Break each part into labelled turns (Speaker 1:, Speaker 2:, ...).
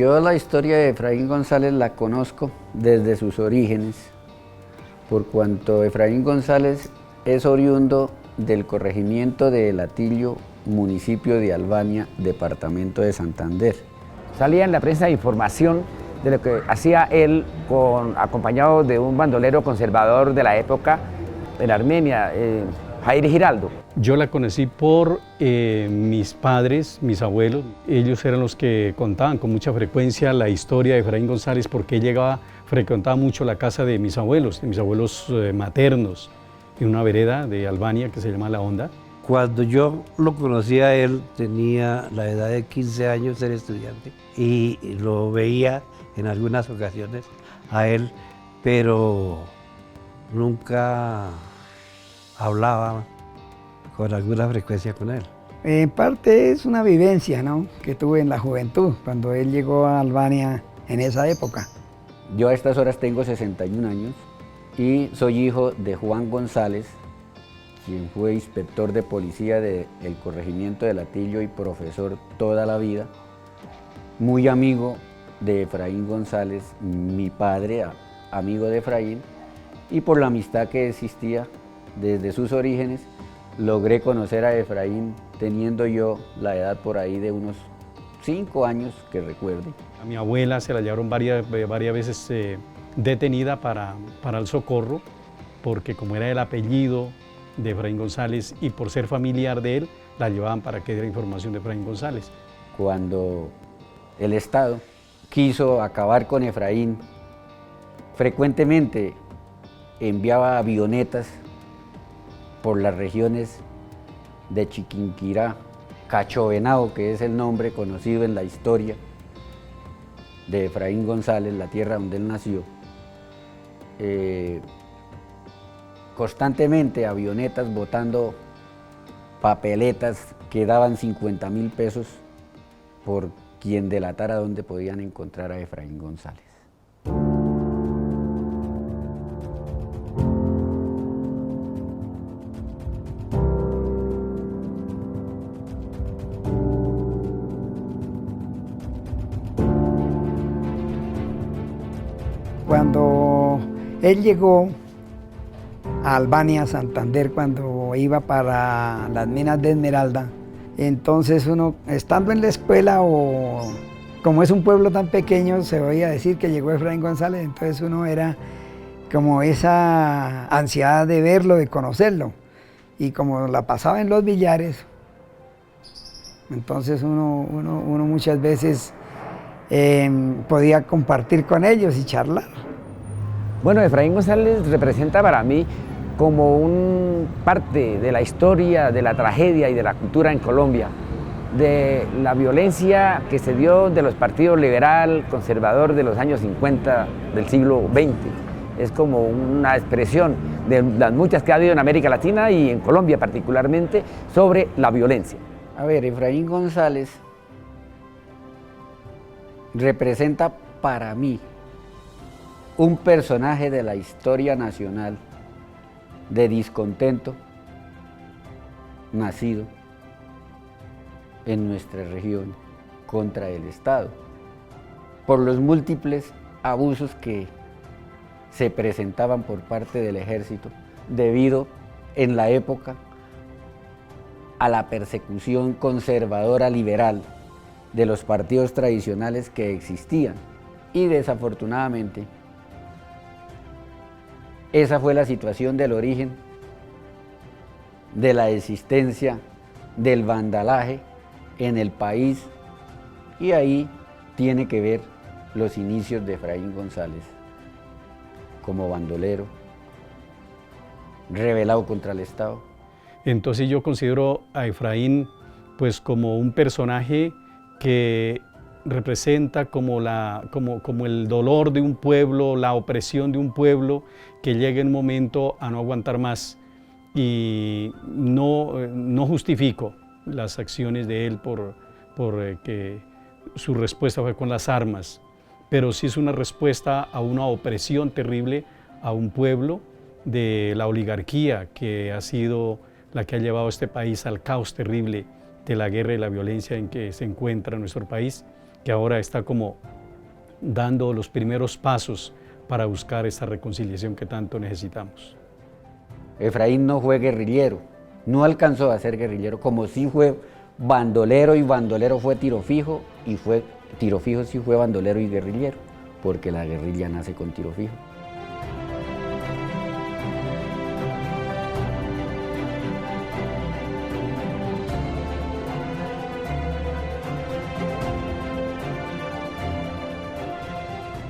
Speaker 1: Yo la historia de Efraín González la conozco desde sus orígenes, por cuanto Efraín González es oriundo del corregimiento de El Atillo, municipio de Albania, departamento de Santander.
Speaker 2: Salía en la prensa información de lo que hacía él acompañado de un bandolero conservador de la época en Armenia, Jair Giraldo.
Speaker 3: Yo la conocí por mis padres, mis abuelos. Ellos eran los que contaban con mucha frecuencia la historia de Efraín González porque frecuentaba mucho la casa de mis abuelos maternos, en una vereda de Albania que se llama La Honda.
Speaker 4: Cuando yo lo conocí a él, tenía la edad de 15 años, era estudiante, y lo veía en algunas ocasiones a él, pero nunca hablaba con alguna frecuencia con él.
Speaker 5: En parte es una vivencia, ¿no?, que tuve en la juventud, cuando él llegó a Albania en esa época.
Speaker 1: Yo a estas horas tengo 61 años y soy hijo de Juan González, quien fue inspector de policía del corregimiento del Atillo y profesor toda la vida, muy amigo de Efraín González, mi padre, amigo de Efraín, y por la amistad que existía desde sus orígenes, logré conocer a Efraín teniendo yo la edad por ahí de unos 5 años que recuerde.
Speaker 3: A mi abuela se la llevaron varias veces detenida para el socorro, porque como era el apellido de Efraín González y por ser familiar de él, la llevaban para que diera información de Efraín González.
Speaker 1: Cuando el Estado quiso acabar con Efraín, frecuentemente enviaba avionetas por las regiones de Chiquinquirá, Cachovenao, que es el nombre conocido en la historia de Efraín González, la tierra donde él nació. Constantemente avionetas botando papeletas que daban 50.000 pesos por quien delatara dónde podían encontrar a Efraín González.
Speaker 5: Cuando él llegó a Albania, Santander, cuando iba para las minas de Esmeralda, entonces uno, estando en la escuela, o como es un pueblo tan pequeño, se oía decir que llegó Efraín González, entonces uno era como esa ansiedad de verlo, de conocerlo, y como la pasaba en los billares, entonces uno muchas veces podía compartir con ellos y charlar.
Speaker 2: Bueno, Efraín González representa para mí como parte de la historia, de la tragedia y de la cultura en Colombia, de la violencia que se dio de los partidos liberal, conservador de los años 50 del siglo XX. Es como una expresión de las muchas que ha habido en América Latina y en Colombia particularmente sobre la violencia.
Speaker 1: A ver, Efraín González representa para mí un personaje de la historia nacional de discontento nacido en nuestra región contra el Estado, por los múltiples abusos que se presentaban por parte del ejército debido en la época a la persecución conservadora liberal de los partidos tradicionales que existían, y desafortunadamente esa fue la situación del origen de la existencia del vandalaje en el país, y ahí tiene que ver los inicios de Efraín González como bandolero, rebelado contra el Estado.
Speaker 3: Entonces yo considero a Efraín pues como un personaje que representa como el dolor de un pueblo, la opresión de un pueblo que llega en un momento a no aguantar más, y no justifico las acciones de él por que su respuesta fue con las armas, pero sí es una respuesta a una opresión terrible a un pueblo de la oligarquía que ha sido la que ha llevado a este país al caos terrible de la guerra y la violencia en que se encuentra nuestro país, que ahora está como dando los primeros pasos para buscar esta reconciliación que tanto necesitamos.
Speaker 1: Efraín no fue guerrillero, no alcanzó a ser guerrillero, como sí fue bandolero, y bandolero fue tiro fijo, y tiro fijo sí fue bandolero y guerrillero, porque la guerrilla nace con tiro fijo.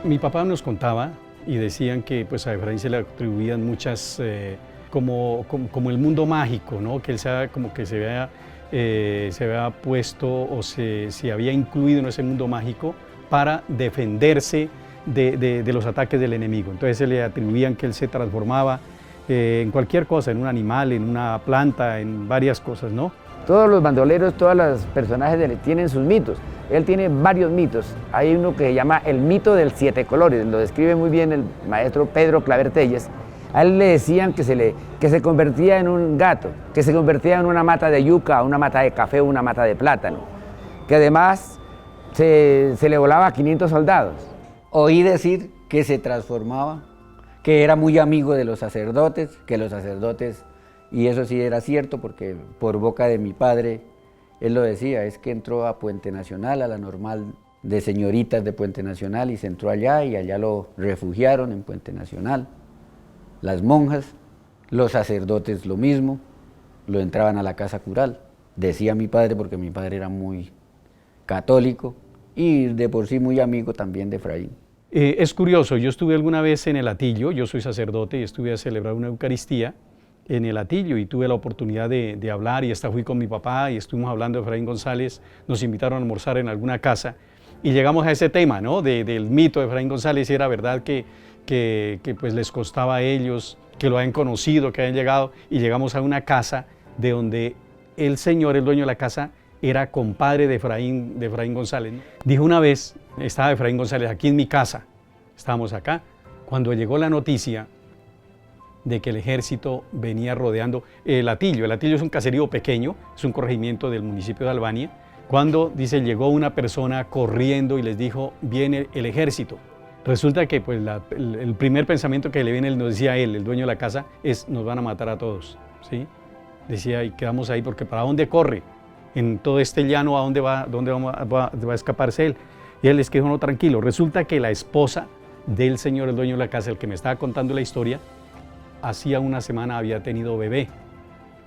Speaker 3: Mi papá nos contaba y decían que pues, a Efraín se le atribuían muchas, como el mundo mágico, ¿no? Que él como que se había puesto o se había incluido en ese mundo mágico para defenderse de los ataques del enemigo. Entonces se le atribuían que él se transformaba en cualquier cosa, en un animal, en una planta, en varias cosas, ¿no?
Speaker 2: Todos los bandoleros, todos los personajes de él tienen sus mitos. Él tiene varios mitos. Hay uno que se llama el mito del 7 colores, lo describe muy bien el maestro Pedro Claver Telles. A él le decían que se convertía en un gato, que se convertía en una mata de yuca, una mata de café, una mata de plátano, que además se le volaba a 500 soldados.
Speaker 1: Oí decir que se transformaba, que era muy amigo de los sacerdotes, y eso sí era cierto porque por boca de mi padre, él lo decía, es que entró a Puente Nacional, a la normal de señoritas de Puente Nacional, y se entró allá y allá lo refugiaron en Puente Nacional. Las monjas, los sacerdotes lo mismo, lo entraban a la casa cural, decía mi padre, porque mi padre era muy católico y de por sí muy amigo también de Efraín.
Speaker 3: Es curioso, yo estuve alguna vez en el Hatillo, yo soy sacerdote y estuve a celebrar una Eucaristía en el Hatillo y tuve la oportunidad de hablar, y hasta fui con mi papá y estuvimos hablando de Efraín González, nos invitaron a almorzar en alguna casa y llegamos a ese tema, ¿no? Del mito de Efraín González, y era verdad que pues les costaba a ellos, que lo habían conocido, que habían llegado, y llegamos a una casa de donde el señor, el dueño de la casa, era compadre de Efraín González. Dijo una vez, estaba Efraín González aquí en mi casa, estábamos acá, cuando llegó la noticia de que el ejército venía rodeando el Hatillo. El Hatillo es un caserío pequeño, es un corregimiento del municipio de Albania. Cuando, dice, llegó una persona corriendo y les dijo, viene el ejército. Resulta que pues, el primer pensamiento que le viene, nos decía él, el dueño de la casa, es nos van a matar a todos, ¿sí? Decía, y quedamos ahí porque ¿para dónde corre? En todo este llano, ¿a dónde va a escaparse él? Y él les dijo, no, tranquilo. Resulta que la esposa del señor, el dueño de la casa, el que me estaba contando la historia, hacía una semana había tenido bebé.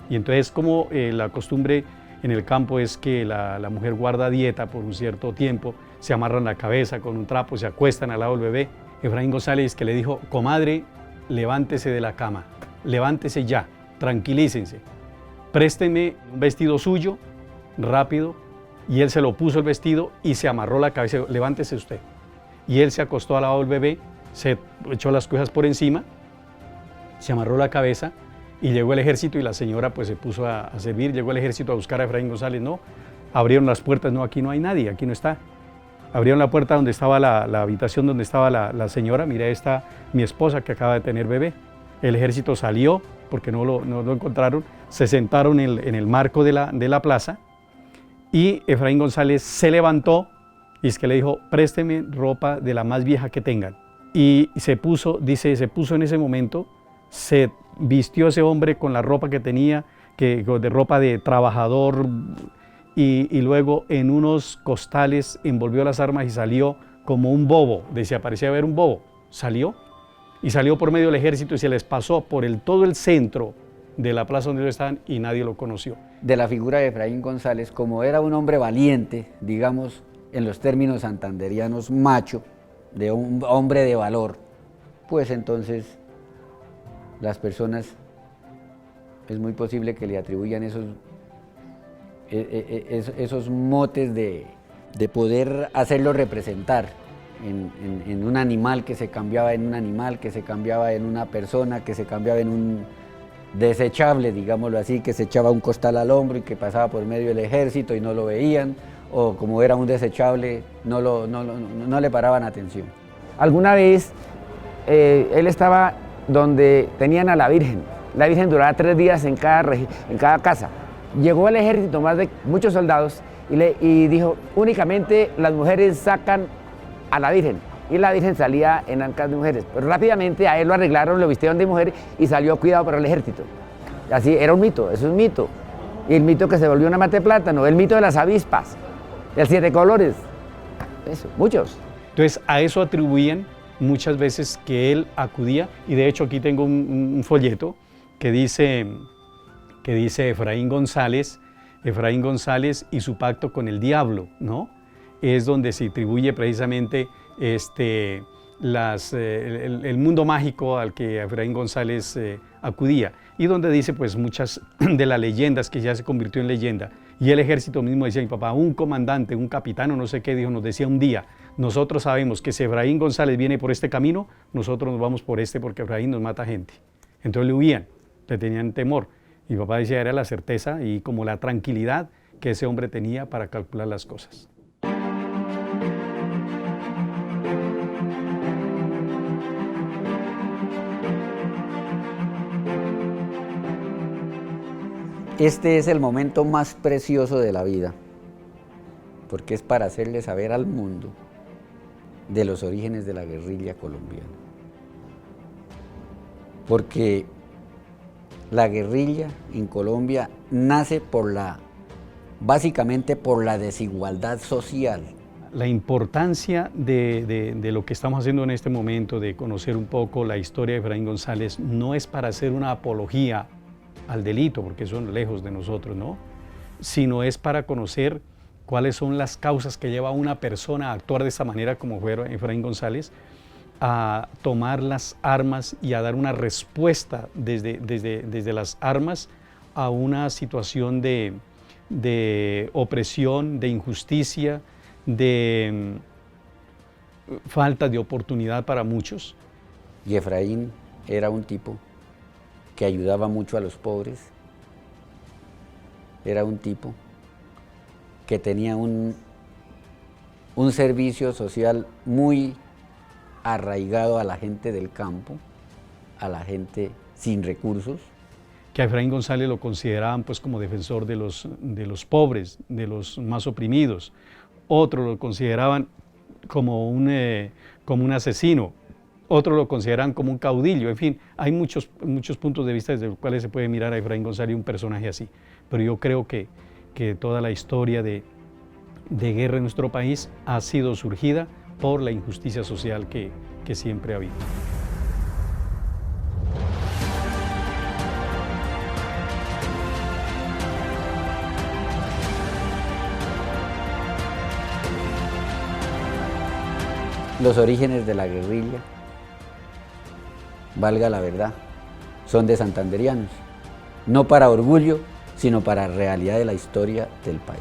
Speaker 3: Y entonces, como la costumbre en el campo es que la mujer guarda dieta por un cierto tiempo, se amarran la cabeza con un trapo, se acuestan al lado del bebé. Efraín González, que le dijo, comadre, levántese de la cama, levántese ya, tranquilícense, préstenme un vestido suyo, rápido, y él se lo puso el vestido y se amarró la cabeza, levántese usted. Y él se acostó al lado del bebé, se echó las cosas por encima, se amarró la cabeza, y llegó el ejército y la señora pues se puso a servir. Llegó el ejército a buscar a Efraín González, no, abrieron las puertas, no, aquí no hay nadie, aquí no está. Abrieron la puerta donde estaba la habitación donde estaba la señora, mira, está mi esposa que acaba de tener bebé. El ejército salió porque no lo encontraron, se sentaron en el marco de la plaza, y Efraín González se levantó y es que le dijo, présteme ropa de la más vieja que tengan. Y se puso, dice, se puso en ese momento, se vistió ese hombre con la ropa que tenía, de ropa de trabajador, y luego en unos costales envolvió las armas y salió como un bobo, decía, parecía haber un bobo, salió por medio del ejército y se les pasó por todo el centro de la plaza donde ellos estaban y nadie lo conoció.
Speaker 1: De la figura de Efraín González, como era un hombre valiente, digamos, en los términos santanderianos, macho, de un hombre de valor, pues entonces las personas es muy posible que le atribuyan esos motes de poder hacerlo representar en un animal que se cambiaba en un animal, que se cambiaba en una persona, que se cambiaba en un desechable, digámoslo así, que se echaba un costal al hombro y que pasaba por medio del ejército y no lo veían, o como era un desechable, no le paraban atención.
Speaker 2: Alguna vez él estaba donde tenían a la Virgen duraba 3 días en cada casa. Llegó el ejército, más de muchos soldados, y dijo, únicamente las mujeres sacan a la Virgen, y la Virgen salía en ancas de mujeres. Pero rápidamente a él lo arreglaron, lo vistieron de mujer y salió cuidado por el ejército. Así era un mito, eso es un mito. Y el mito que se volvió una mata de plátano, el mito de las avispas, el 7 colores, eso, muchos.
Speaker 3: Entonces a eso atribuían muchas veces que él acudía, y de hecho aquí tengo un folleto que dice Efraín González y su pacto con el diablo, ¿no? Es donde se atribuye precisamente el mundo mágico al que Efraín González acudía, y donde dice pues muchas de las leyendas que ya se convirtió en leyenda. Y el ejército mismo decía, mi papá, un comandante, un capitán o no sé qué, dijo, nos decía un día, nosotros sabemos que si Efraín González viene por este camino, nosotros nos vamos por este porque Efraín nos mata gente. Entonces le huían, le tenían temor. Mi papá decía, era la certeza y como la tranquilidad que ese hombre tenía para calcular las cosas.
Speaker 1: Este es el momento más precioso de la vida, porque es para hacerle saber al mundo de los orígenes de la guerrilla colombiana. Porque la guerrilla en Colombia nace básicamente por la desigualdad social.
Speaker 3: La importancia de lo que estamos haciendo en este momento, de conocer un poco la historia de Efraín González, no es para hacer una apología al delito, porque son lejos de nosotros, ¿no? Sino es para conocer cuáles son las causas que lleva a una persona a actuar de esta manera, como fue Efraín González, a tomar las armas y a dar una respuesta desde las armas a una situación de opresión, de injusticia, de falta de oportunidad para muchos.
Speaker 1: Y Efraín era un tipo que ayudaba mucho a los pobres, era un tipo que tenía un servicio social muy arraigado a la gente del campo, a la gente sin recursos.
Speaker 3: Que a Efraín González lo consideraban pues como defensor de los pobres, de los más oprimidos. Otros lo consideraban como un asesino. Otros lo consideran como un caudillo. En fin, hay muchos puntos de vista desde los cuales se puede mirar a Efraín González un personaje así. Pero yo creo que toda la historia de guerra en nuestro país ha sido surgida por la injusticia social que siempre ha habido.
Speaker 1: Los orígenes de la guerrilla, valga la verdad, son de santanderianos, no para orgullo, sino para realidad de la historia del país.